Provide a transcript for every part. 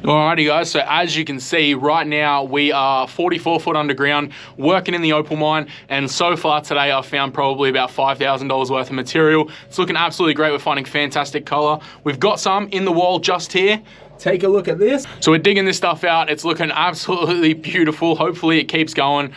Alrighty guys, so as you can see right now we are 44 foot underground working in the opal mine, and so far today I've found probably about $5,000 worth of material. It's looking absolutely great. We're finding fantastic color. We've got some in the wall just here. Take a look at this. So we're digging this stuff out. It's looking absolutely beautiful. Hopefully it keeps going.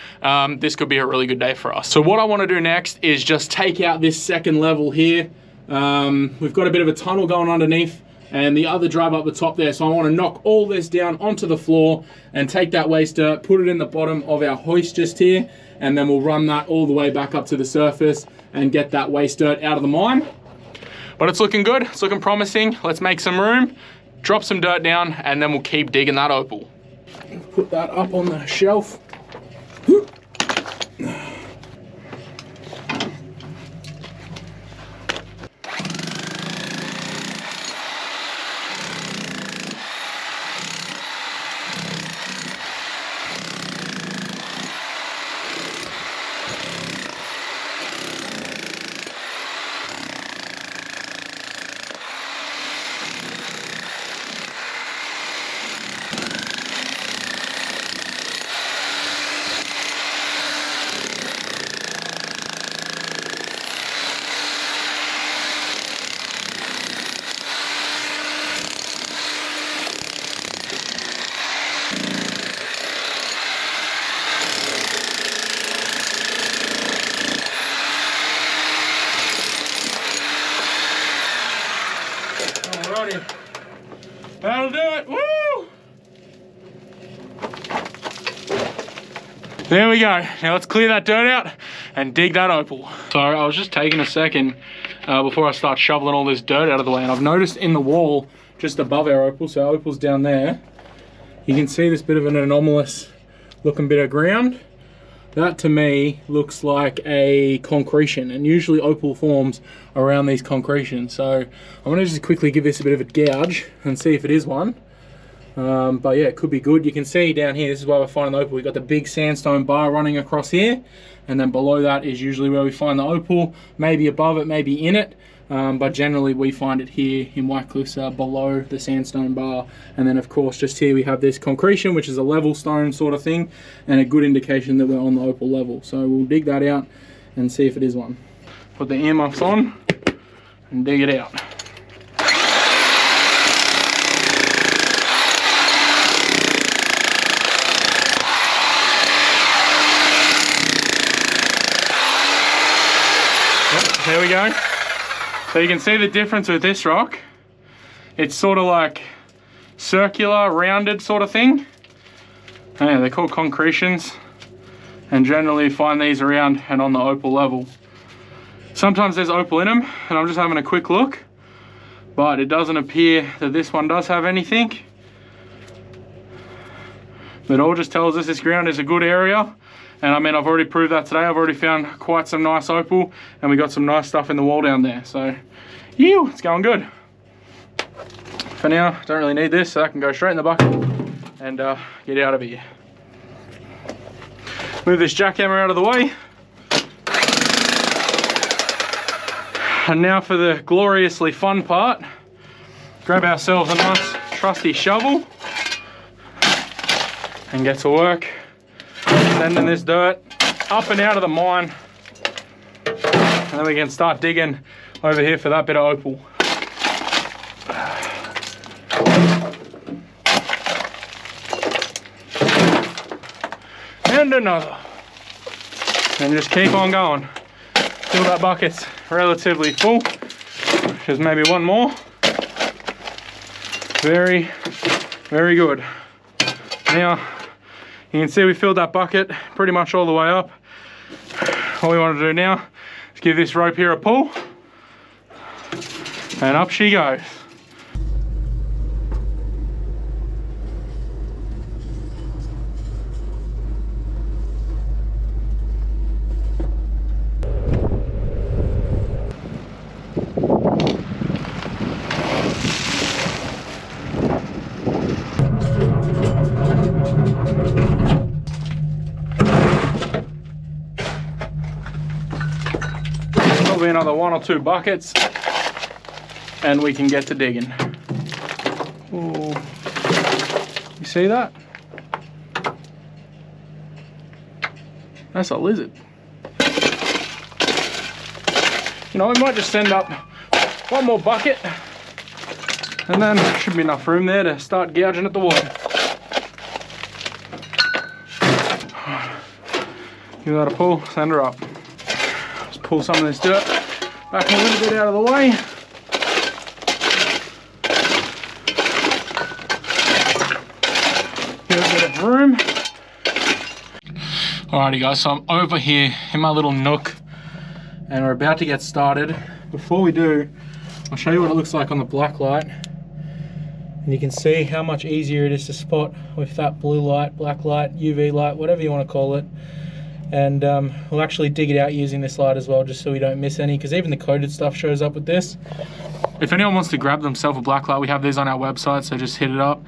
This could be a really good day for us. So what I want to do next is just take out this second level here. We've got a bit of a tunnel going underneath and the other drive up the top there. So I want to knock all this down onto the floor and take that waste dirt, put it in the bottom of our hoist just here, and then we'll run that all the way back up to the surface and get that waste dirt out of the mine. But it's looking good, it's looking promising. Let's make some room, drop some dirt down, and then we'll keep digging that opal. Put that up on the shelf. That'll do it, woo! There we go. Now let's clear that dirt out and dig that opal. So I was just taking a second before I start shoveling all this dirt out of the way, and I've noticed in the wall just above our opal, so our opal's down there, you can see this bit of an anomalous looking bit of ground. That to me looks like a concretion, and usually opal forms around these concretions. So I'm going to just quickly give this a bit of a gouge and see if it is one. But yeah, it could be good. You can see down here, this is where we're finding the opal. We've got the big sandstone bar running across here, and then below that is usually where we find the opal, maybe above it, maybe in it. But generally we find it here in Whitecliffs below the sandstone bar. And then of course just here we have this concretion, which is a level stone sort of thing, and a good indication that we're on the opal level. So we'll dig that out and see if it is one. Put the earmuffs on and dig it out. Yep, there we go. So you can see the difference with this rock. It's sort of like circular, rounded sort of thing. And yeah, they're called concretions, and generally you find these around and on the opal level. Sometimes there's opal in them, and I'm just having a quick look, but it doesn't appear that this one does have anything. But it all just tells us this ground is a good area. And I mean, I've already proved that today. I've already found quite some nice opal, and we got some nice stuff in the wall down there. So, yeah, it's going good. For now, don't really need this, so I can go straight in the bucket and get out of here. Move this jackhammer out of the way. And now for the gloriously fun part. Grab ourselves a nice trusty shovel and get to work. Sending this dirt up and out of the mine, and then we can start digging over here for that bit of opal. And another, and just keep on going till that bucket's relatively full. Just maybe one more. Very, very good. Now you can see we filled that bucket pretty much all the way up. All we want to do now is give this rope here a pull, and up she goes. Probably another 1 or 2 buckets and we can get to digging. Ooh. see that? That's a lizard. You know, we might just send up one more bucket, and then there should be enough room there to start gouging at the water. Give that a pull, send her up. Let's pull some of this dirt back a little bit out of the way. Give it a bit of room. Alrighty guys, so I'm over here in my little nook and we're about to get started. Before we do, I'll show you what it looks like on the black light. And you can see how much easier it is to spot with that blue light, black light, UV light, whatever you want to call it. And we'll actually dig it out using this light as well, just so we don't miss any, because even the coated stuff shows up with this. If anyone wants to grab themselves a black light, we have these on our website, so just hit it up.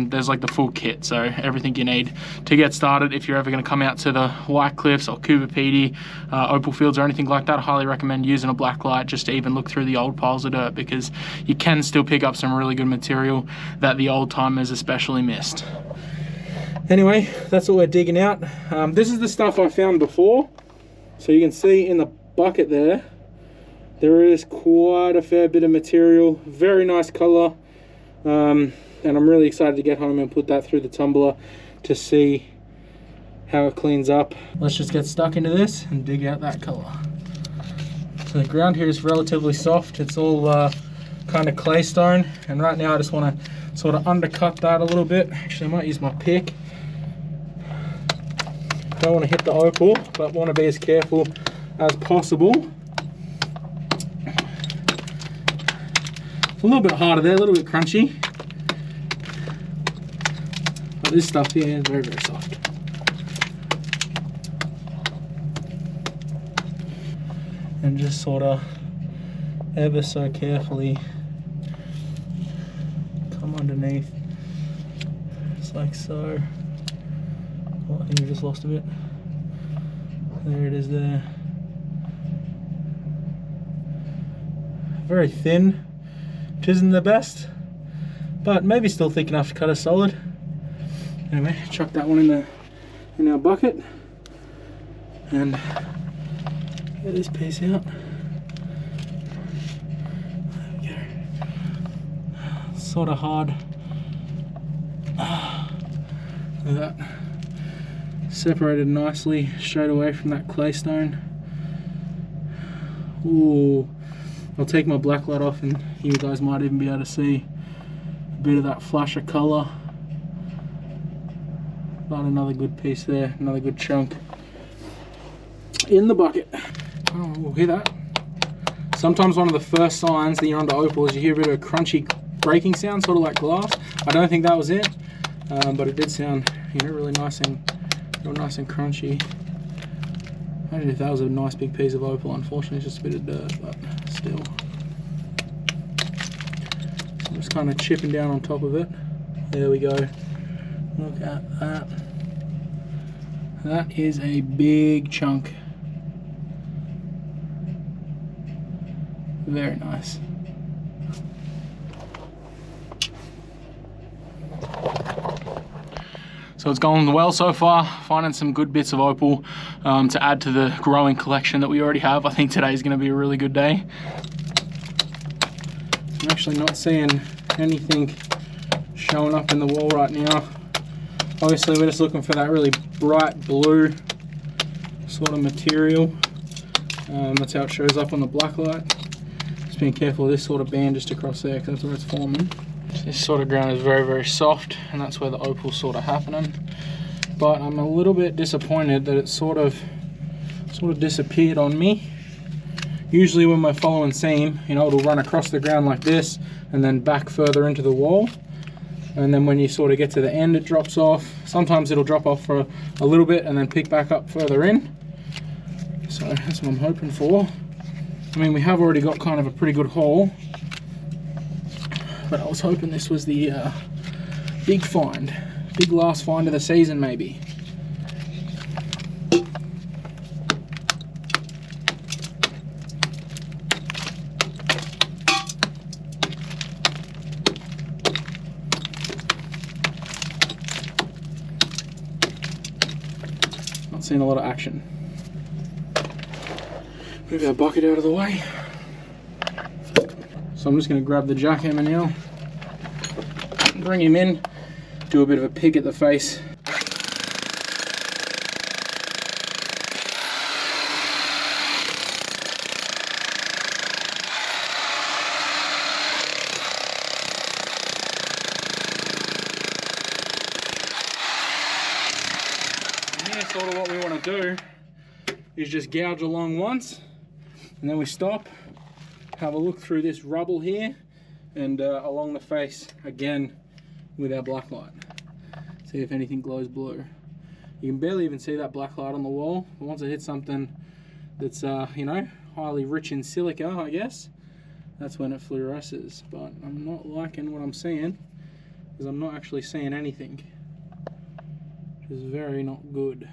There's like the full kit, so everything you need to get started. If you're ever going to come out to the White Cliffs or Cooper Pedy, Opal Fields or anything like that, I highly recommend using a black light just to even look through the old piles of dirt, because you can still pick up some really good material that the old timers especially missed. Anyway, that's what we're digging out. This is the stuff I found before. So you can see in the bucket there is quite a fair bit of material. Very nice color. And I'm really excited to get home and put that through the tumbler to see how it cleans up. Let's just get stuck into this and dig out that color. So the ground here is relatively soft. It's all kind of clay stone. And right now I just want to sort of undercut that a little bit. Actually, I might use my pick. Don't want to hit the opal, but want to be as careful as possible. It's a little bit harder there, a little bit crunchy. But this stuff here is very, very soft. And just sort of ever so carefully come underneath, just like so. Oh, I think we just lost a bit. There it is there. Very thin, which isn't the best, but maybe still thick enough to cut a solid. Anyway, chuck that one in our bucket and get this piece out. There we go. Sort of hard. Look at that. Separated nicely straight away from that clay stone. Ooh, I'll take my black light off and you guys might even be able to see a bit of that flash of colour. But another good piece there, another good chunk in the bucket. Oh, we'll hear that. Sometimes one of the first signs that you're onto opal is you hear a bit of a crunchy breaking sound, sort of like glass. I don't think that was it, but it did sound, you know, really nice and crunchy. Imagine if that was a nice big piece of opal. Unfortunately, it's just a bit of dirt, but still. So I'm just kind of chipping down on top of it. There we go. Look at that. That is a big chunk. Very nice. So it's going well so far, finding some good bits of opal to add to the growing collection that we already have. I think today's going to be a really good day. I'm actually not seeing anything showing up in the wall right now. Obviously we're just looking for that really bright blue sort of material. That's how it shows up on the black light. Just being careful of this sort of band just across there, because that's where it's forming. This sort of ground is very, very soft, and that's where the opal's sort of happening. But I'm a little bit disappointed that it sort of disappeared on me. Usually when we're following seam, you know, it'll run across the ground like this and then back further into the wall. And then when you sort of get to the end, it drops off. Sometimes it'll drop off for a little bit and then pick back up further in. So that's what I'm hoping for. I mean, we have already got kind of a pretty good haul, but I was hoping this was the big find, big last find of the season maybe. seen a lot of action. Move our bucket out of the way. So I'm just going to grab the jackhammer now, bring him in, do a bit of a pick at the face. And here, sort of what we want to do is just gouge along once, and then we stop, have a look through this rubble here, and along the face again with our black light. See if anything glows blue. You can barely even see that black light on the wall, but once it hits something that's you know, highly rich in silica, I guess, that's when it fluoresces. But I'm not liking what I'm seeing, because I'm not actually seeing anything, which is very not good.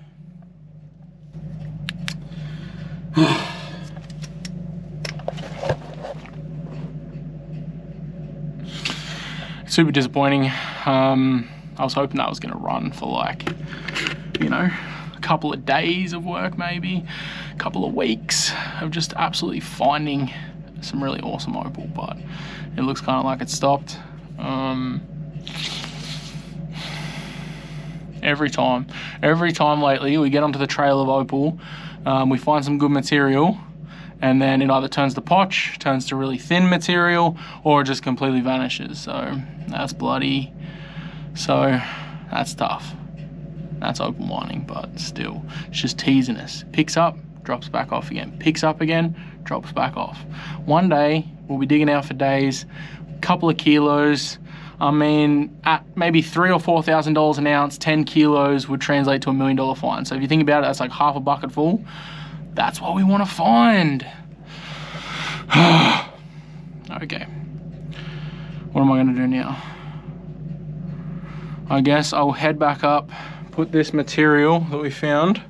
Super disappointing. I was hoping that was going to run for like, you know, a couple of days of work, maybe a couple of weeks of just absolutely finding some really awesome opal, but it looks kind of like it stopped. Every time lately we get onto the trail of opal, we find some good material, and then it either turns to potch, turns to really thin material, or it just completely vanishes. So that's bloody. So that's tough. That's opal mining, but still, it's just teasing us. Picks up, drops back off again. Picks up again, drops back off. One day, we'll be digging out for days, a couple of kilos. I mean, at maybe $3,000 or $4,000 an ounce, 10 kilos would translate to $1 million find. So if you think about it, that's like half a bucket full. That's what we want to find. Okay. What am I going to do now? I guess I'll head back up, put this material that we found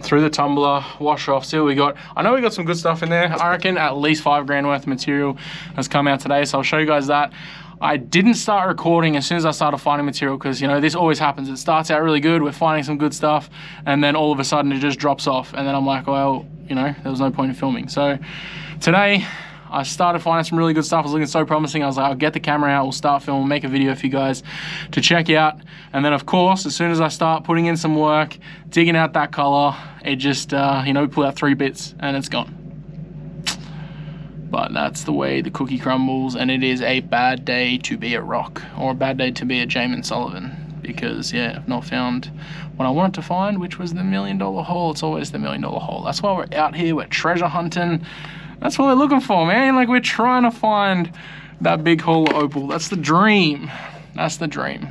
through the tumbler, wash it off, see what we got. I know we got some good stuff in there. I reckon at least $5,000 worth of material has come out today, so I'll show you guys that. I didn't start recording as soon as I started finding material, because, you know, this always happens. It starts out really good, we're finding some good stuff, and then all of a sudden it just drops off, and then I'm like, well, you know, there was no point in filming. So today I started finding some really good stuff. It was looking so promising. I was like, I'll get the camera out, we'll start filming, make a video for you guys to check out. And then of course, as soon as I start putting in some work, digging out that color, it just, you know, we pull out 3 bits and it's gone. But that's the way the cookie crumbles, and it is a bad day to be a rock, or a bad day to be a Jamin Sullivan, because yeah, I've not found what I wanted to find, which was the $1 million hole. It's always the $1 million hole. That's why we're out here, we're treasure hunting. That's what we're looking for, man. Like, we're trying to find that big hole of opal. That's the dream. That's the dream.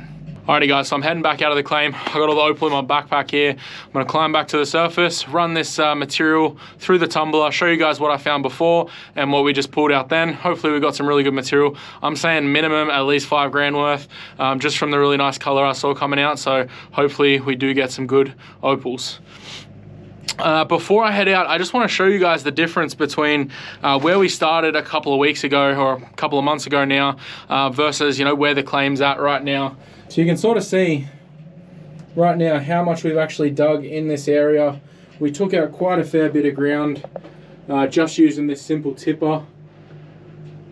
Alrighty guys, so I'm heading back out of the claim. I got all the opal in my backpack here. I'm gonna climb back to the surface, run this material through the tumbler, show you guys what I found before and what we just pulled out then. Hopefully we got some really good material. I'm saying minimum at least $5,000 worth, just from the really nice color I saw coming out. So hopefully we do get some good opals. Before I head out, I just want to show you guys the difference between where we started a couple of weeks ago, or a couple of months ago now, versus, you know, where the claim's at right now. So you can sort of see right now how much we've actually dug in this area. We took out quite a fair bit of ground just using this simple tipper.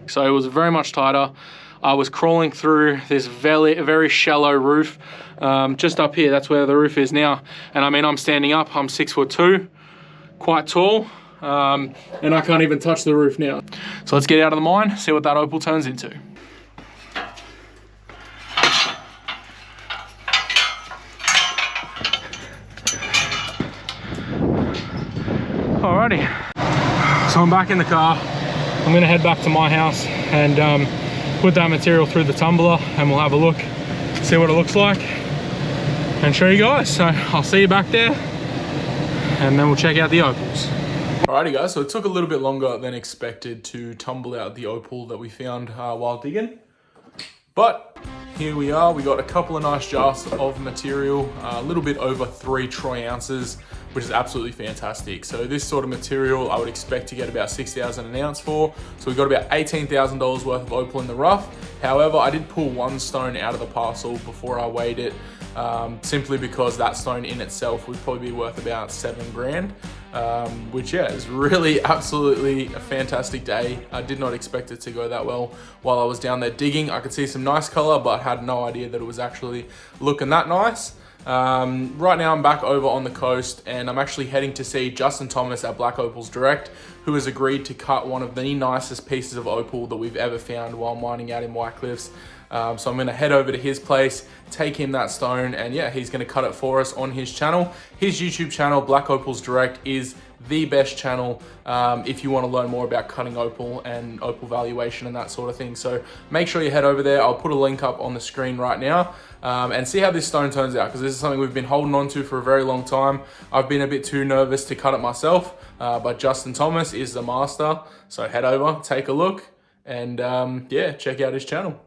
So it was very much tighter. I was crawling through this very shallow roof. Just up here, that's where the roof is now. And I mean, I'm standing up, I'm 6'2", quite tall, and I can't even touch the roof now. So let's get out of the mine, see what that opal turns into. Alrighty, so I'm back in the car. I'm gonna head back to my house and put that material through the tumbler, and we'll have a look, see what it looks like, and show you guys. So I'll see you back there, and then we'll check out the opals. Alrighty guys, so it took a little bit longer than expected to tumble out the opal that we found while digging, but here we are. We got a couple of nice jars of material, a little bit over 3 troy ounces. which is absolutely fantastic. So this sort of material I would expect to get about 6,000 an ounce for. So we got about $18,000 worth of opal in the rough. However, I did pull one stone out of the parcel before I weighed it, simply because that stone in itself would probably be worth about 7 grand. Which yeah, is really absolutely a fantastic day. I did not expect it to go that well while I was down there digging. I could see some nice color, but had no idea that it was actually looking that nice. Right now I'm back over on the coast and I'm actually heading to see Justin Thomas at Black Opals Direct, who has agreed to cut one of the nicest pieces of opal that we've ever found while mining out in White Cliffs. So I'm gonna head over to his place, take him that stone, and yeah, he's gonna cut it for us on his channel. His YouTube channel, Black Opals Direct, is the best channel if you want to learn more about cutting opal and opal valuation and that sort of thing. So make sure you head over there. I'll put a link up on the screen right now, and see how this stone turns out, because this is something we've been holding on to for a very long time. I've been a bit too nervous to cut it myself, but Justin Thomas is the master. So head over, take a look, and yeah, check out his channel.